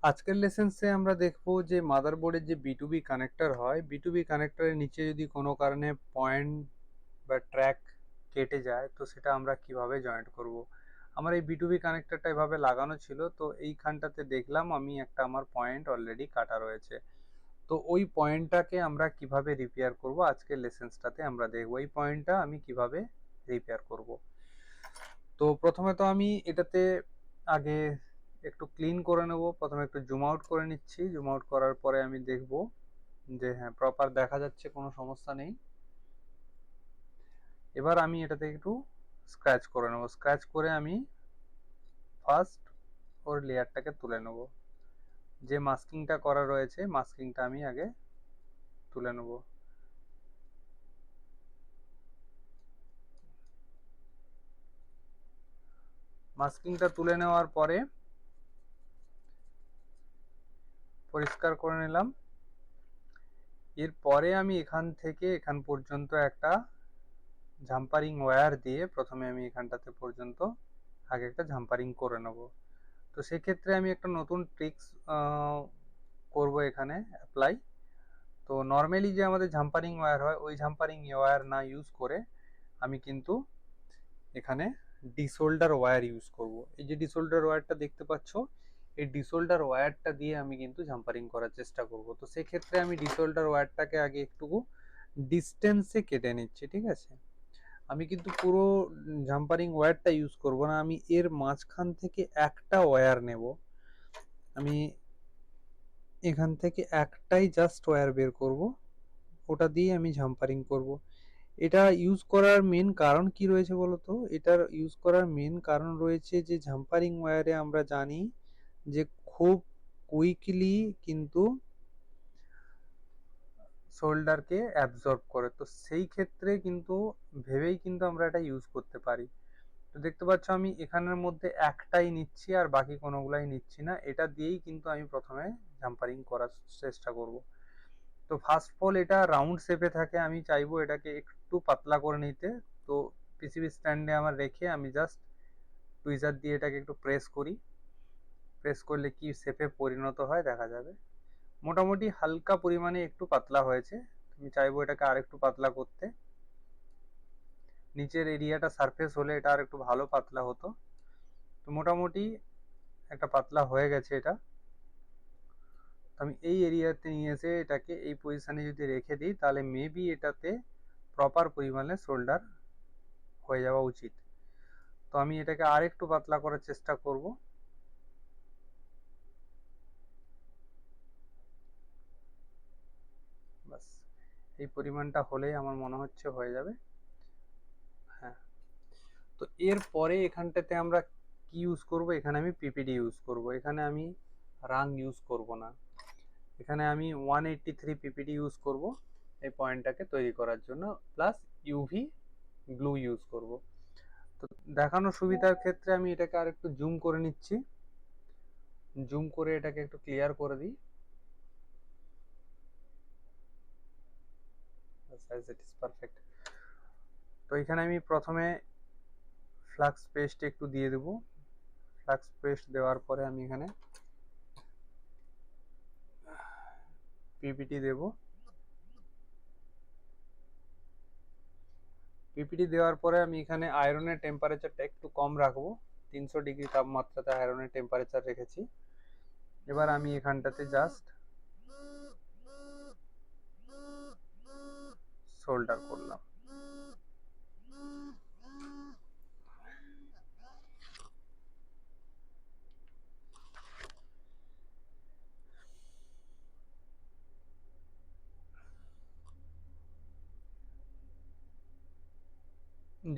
আজকের লেসেন্সে আমরা দেখবো যে মাদারবোর্ডের যে B2B কানেক্টর হয়, B2B কানেক্টরের নিচে যদি কোনো কারণে পয়েন্ট বা ট্র্যাক কেটে যায়, তো সেটা আমরা কিভাবে জয়েন্ট করব। আমার এই B2B কানেক্টরটা এভাবে লাগানো ছিল, তো এইখানটাতে দেখলাম আমি একটা আমার পয়েন্ট অলরেডি কাটা রয়েছে। তো ওই পয়েন্টটাকে আমরা কিভাবে রিপেয়ার করব, আজকের লেসেন্সটাতে আমরা দেখবো এই পয়েন্টটা আমি কিভাবে রিপেয়ার করব। তো প্রথমে তো আমি এটাতে আগে একটু ক্লিন করে নেব। প্রথমে একটু জুম আউট করে নিচ্ছি। জুম আউট করার পরে আমি দেখব যে হ্যাঁ, প্রপার দেখা যাচ্ছে, কোনো সমস্যা নেই। এবার আমি এটাতে একটু স্ক্র্যাচ করে নেব। স্ক্র্যাচ করে আমি ফার্স্ট ওর লেয়ারটাকে তুলে নেব। যে মাস্কিংটা করা রয়েছে, মাস্কিংটা আমি আগে তুলে নেব। মাস্কিংটা তুলে নেওয়ার পরে পরিষ্কার করে নিলাম। এরপরে আমি এখান থেকে এখান পর্যন্ত একটা ঝাম্পারিং ওয়্যার দিয়ে প্রথমে আমি এখানটাতে পর্যন্ত আগে একটা ঝাম্পারিং করে নেব। তো সেক্ষেত্রে আমি একটা নতুন ট্রিক্স করব এখানে অ্যাপ্লাই। তো নর্মালি যে আমাদের ঝাম্পারিং ওয়্যার হয়, ওই ঝাম্পারিং ওয়্যার না ইউজ করে আমি কিন্তু এখানে ডিসোল্ডার ওয়্যার ইউজ করব। এই যে ডিসোল্ডার ওয়্যারটা দেখতে পাচ্ছ, এই ডিসোল্ডার ওয়্যারটা দিয়ে আমি কিন্তু ঝাম্পারিং করার চেষ্টা করব। তো সেক্ষেত্রে আমি ডিসোল্ডার ওয়্যারটাকে আগে একটু ডিস্টেন্সে কেটে নিচ্ছি, ঠিক আছে। আমি কিন্তু পুরো জাম্পারিং ওয়্যারটা ইউজ করব না, আমি এর মাঝখান থেকে একটা ওয়্যার নেব। আমি এখান থেকে একটাই জাস্ট ওয়্যার বের করব, ওটা দিয়ে আমি জাম্পারিং করব। এটা ইউজ করার মেন কারণ কি রয়েছে বলতো? এটার ইউজ করার মেন কারণ রয়েছে যে জাম্পারিং ওয়্যারে আমরা জানি যে খুব কুইকলি কিন্তু শোল্ডারকে অ্যাবজর্ব করে। তো সেই ক্ষেত্রে কিন্তু ভেবেই কিন্তু আমরা এটা ইউজ করতে পারি। তো দেখতে পাচ্ছ আমি এখানের মধ্যে একটাই নিচ্ছি আর বাকি কোনোগুলাই নিচ্ছি না। এটা দিয়েই কিন্তু আমি প্রথমে জাম্পারিং করার চেষ্টা করব। তো ফার্স্ট অফ অল এটা রাউন্ড শেপে থাকে, আমি চাইবো এটাকে একটু পাতলা করে নিতে। তো পিসিবি স্ট্যান্ডে আমার রেখে আমি জাস্ট টুইজার দিয়ে এটাকে একটু প্রেস করি। প্রেস করলে কি শেপে পরিণত হয় দেখা যাবে। মোটামুটি হালকা পরিমাণে একটু পাতলা হয়েছে। আমি চাইবো এটাকে আর একটু পাতলা করতে। নিচের এরিয়াটা সারফেস হলে এটা আর একটু ভালো পাতলা হতো। তো মোটামুটি একটা পাতলা হয়ে গেছে এটা। আমি এই এরিয়াতে নিয়ে এসে এটাকে এই পজিশনে যদি রেখে দিই, তাহলে মেবি এটাতে প্রপার পরিমাণে শোল্ডার হয়ে যাওয়া উচিত। তো আমি এটাকে আর একটু পাতলা করার চেষ্টা করব। বাস এই পরিমাণটা হলেই আমার মনে হচ্ছে হয়ে যাবে। হ্যাঁ, তো এরপরে এখানটাতে আমরা কি ইউজ করব? এখানে আমি পিপিডি ইউজ করব। এখানে আমি রাং ইউজ করব না। এখানে আমি 183 পিপিডি ইউজ করব এই পয়েন্টটাকে তৈরি করার জন্য, প্লাস ইউভি গ্লু ইউজ করব। তো দেখানোর সুবিধার ক্ষেত্রে আমি এটাকে আর একটু জুম করে নিচ্ছি। জুম করে এটাকে একটু ক্লিয়ার করে দিই। It is perfect. তো এখানে আমি প্রথমে ফ্লাক্স পেস্ট একটু দিয়ে দেবো। ফ্লাক্স পেস্ট দেওয়ার পরে আমি এখানে পিপিটি দেব। পিপিটি দেওয়ার পরে আমি এখানে আয়রনের টেম্পারেচারটা একটু কম রাখবো। 300 ডিগ্রি তাপমাত্রাতে আয়রনের টেম্পারেচার রেখেছি। এবার আমি এখানটাতে জাস্ট সোল্ডার করলাম।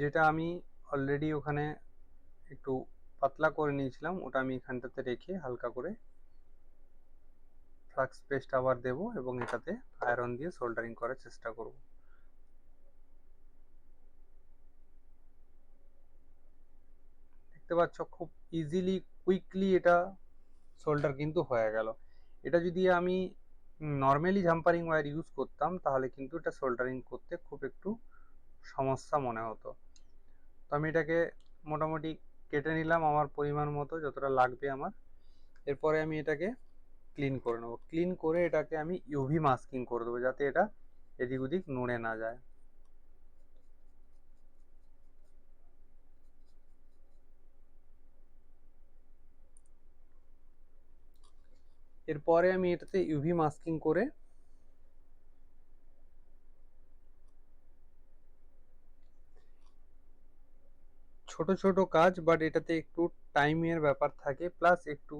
যেটা আমি অলরেডি ওখানে একটু পাতলা করে নিয়েছিলাম, ওটা আমি এখানটাতে রেখে হালকা করে ফ্লাক্স পেস্ট আবার দেব এবং এটাতে আয়রন দিয়ে সোল্ডারিং করার চেষ্টা করব। দেখতে পাচ্ছ খুব ইজিলি কুইকলি এটা সোল্ডার কিন্তু হয়ে গেল। এটা যদি আমি নর্মালি জাম্পারিং ওয়্যার ইউজ করতাম, তাহলে কিন্তু এটা সোল্ডারিং করতে খুব একটু সমস্যা মনে হতো। তো আমি এটাকে মোটামুটি কেটে নিলাম আমার পরিমাণ মতো, যতটা লাগবে আমার। এরপরে আমি এটাকে ক্লিন করে নেবো। ক্লিন করে এটাকে আমি ইউভি মাস্কিং করে দেবো, যাতে এটা এদিক ওদিক নড়ে না যায়। এরপরে আমি এটাতে ইউভি মাস্কিং করে ছোট ছোট কাজ, বাট এটাতে একটু টাইমের ব্যাপার থাকে, প্লাস একটু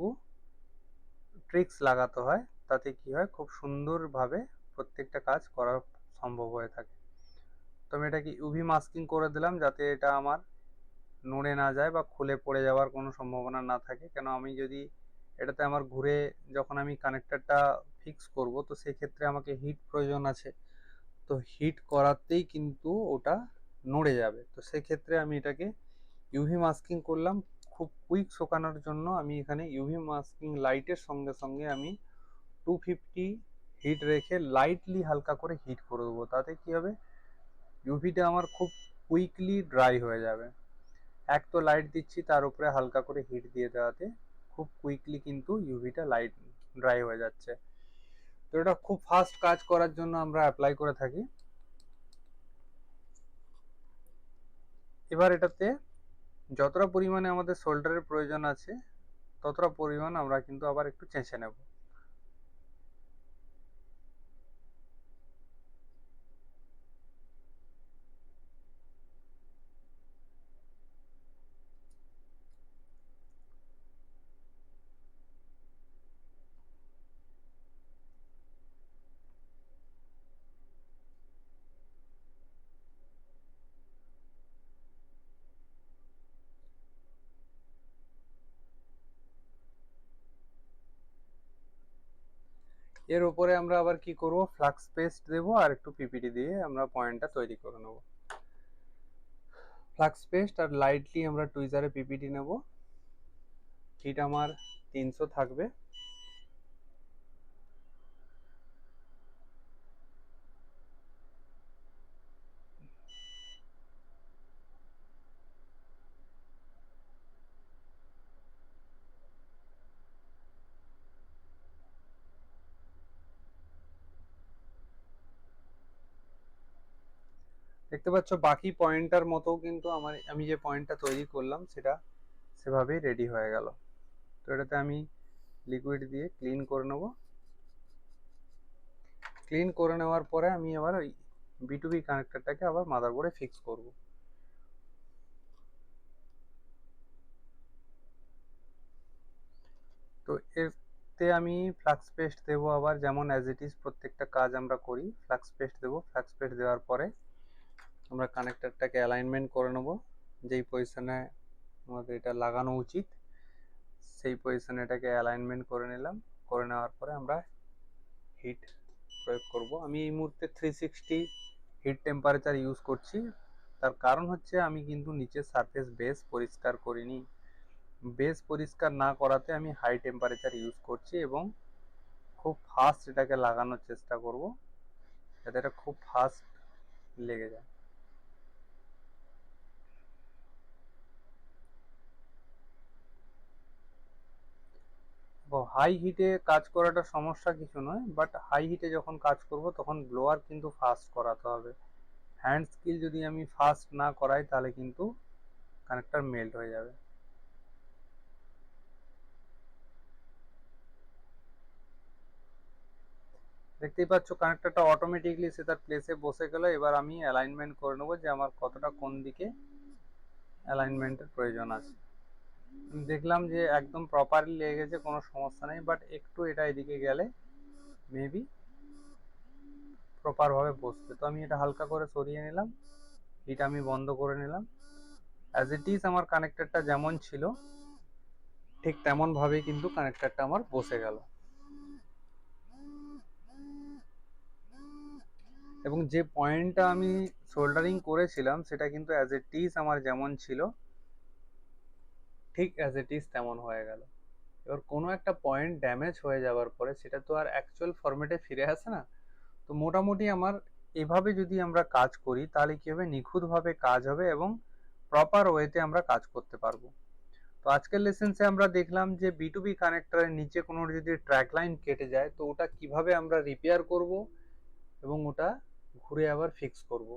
ট্রিক্স লাগাতে হয়, তাতে কি হয় খুব সুন্দরভাবে প্রত্যেকটা কাজ করা সম্ভব হয়ে থাকে। তো আমি এটাকে ইউভি মাস্কিং করে দিলাম, যাতে এটা আমার নড়ে না যায় বা খুলে পড়ে যাওয়ার কোনো সম্ভাবনা না থাকে। কেন আমি যদি এটাতে আমার ঘুরে যখন আমি কানেক্টরটা ফিক্স করব, তো সেক্ষেত্রে আমাকে হিট প্রয়োজন আছে, তো হিট করাতেই কিন্তু ওটা নড়ে যাবে। তো সেক্ষেত্রে আমি এটাকে ইউভি মাস্কিং করলাম খুব কুইক শোকানোর জন্য। আমি এখানে ইউভি মাস্কিং লাইটের সঙ্গে সঙ্গে আমি 250 হিট রেখে লাইটলি হালকা করে হিট করে দেবো। তাতে কি হবে, ইউভিটা আমার খুব কুইকলি ড্রাই হয়ে যাবে। এক তো লাইট দিচ্ছি, তার উপরে হালকা করে হিট দিয়ে দেওয়াতে খুব কুইকলি কিন্তু ইউভিটা লাইট ড্রাই হয়ে যাচ্ছে। তো এটা খুব ফাস্ট কাজ করার জন্য আমরা অ্যাপ্লাই করে থাকি। এবার এটাতে যতটা পরিমাণে আমাদের সোল্ডারের প্রয়োজন আছে, ততটা পরিমাণ আমরা কিন্তু আবার একটু চেঁচে নেব। এর উপরে আমরা আবার কি করব, ফ্লাক্স পেস্ট দেব আর একটু পিপিটি দিয়ে আমরা পয়েন্টটা তৈরি করে নেব। ফ্লাক্স পেস্ট আর লাইটলি আমরা টুইজারে পিপিটি নেব। হিট আমার 300 থাকবে। দেখতে পাচ্ছ বাকি পয়েন্টটার মতো কিন্তু আমি যে পয়েন্টটা তৈরি করলাম সেটা সেভাবেই রেডি হয়ে গেল। তো এটাতে আমি লিকুইড দিয়ে ক্লিন করে নেব। ক্লিন করে নেওয়ার পরে আমি আবার ওই B2B কানেক্টরটাকে আবার মাদারবোর্ডে ফিক্স করব। তো এতে আমি ফ্লাক্স পেস্ট দেবো আবার, যেমন অ্যাজ ইট ইজ প্রত্যেকটা কাজ আমরা করি। ফ্লাক্স পেস্ট দেবো। ফ্লাক্স পেস্ট দেওয়ার পরে আমরা কানেক্টরটাকে অ্যালাইনমেন্ট করে নেব, যেই পজিশনে আমাদের এটা লাগানো উচিত সেই পজিশনে এটাকে অ্যালাইনমেন্ট করে নিলাম। করে নেওয়ার পরে আমরা হিট প্রয়োগ করব। আমি এই মুহূর্তে 360 হিট টেম্পারেচার ইউজ করছি। তার কারণ হচ্ছে আমি কিন্তু নিচের সারফেস বেস পরিষ্কার করিনি। বেস পরিষ্কার না করাতে আমি হাই টেম্পারেচার ইউজ করছি এবং খুব ফাস্ট এটাকে লাগানোর চেষ্টা করব, যাতে এটা খুব ফাস্ট লেগে যায়। হাই হিটে কাজ করাটা সমস্যা কিছু নয়, বাট হাই হিটে যখন কাজ করব তখন ব্লোয়ার কিন্তু ফাস্ট করাতে হবে। হ্যান্ড স্কিল যদি আমি ফাস্ট না করাই তাহলে কিন্তু কানেক্টর মেল্ট হয়ে যাবে। দেখতেই পাচ্ছ কানেক্টরটা অটোমেটিকলি সে তার প্লেসে বসে গেল। এবার আমি অ্যালাইনমেন্ট করে নেবো যে আমার কতটা কোন দিকে অ্যালাইনমেন্টের প্রয়োজন আছে। দেখলাম যে একদম প্রপারলি লেগে গেছে, কোনো সমস্যা নেই, বাট একটু এটা এদিকে গেলে মেবি প্রপারভাবে বসবে। তো আমি এটা হালকা করে সরিয়ে নিলাম, হিট আমি বন্ধ করে নিলাম। অ্যাজ ইট ইজ আমার কানেক্টরটা যেমন ছিল ঠিক তেমনভাবেই কিন্তু কানেক্টরটা আমার বসে গেল। এবং যে পয়েন্টটা আমি সোল্ডারিং করেছিলাম সেটা কিন্তু অ্যাজ ইট ইজ আমার যেমন ছিল ঠিক অ্যাজ ইট ইজ তেমন হয়ে গেল। এবার কোনো একটা পয়েন্ট ড্যামেজ হয়ে যাওয়ার পরে সেটা তো আর অ্যাকচুয়াল ফরম্যাটে ফিরে আসে না। তো মোটামুটি আমার এভাবে যদি আমরা কাজ করি তাহলে কি হবে, নিখুঁতভাবে কাজ হবে এবং প্রপার ওয়েতে আমরা কাজ করতে পারবো। তো আজকের লেসেন্সে আমরা দেখলাম যে B2B কানেক্টরের নিচে কোনো যদি ট্র্যাক লাইন কেটে যায় তো ওটা কিভাবে আমরা রিপেয়ার করব এবং ওটা ঘুরে আবার ফিক্স করব।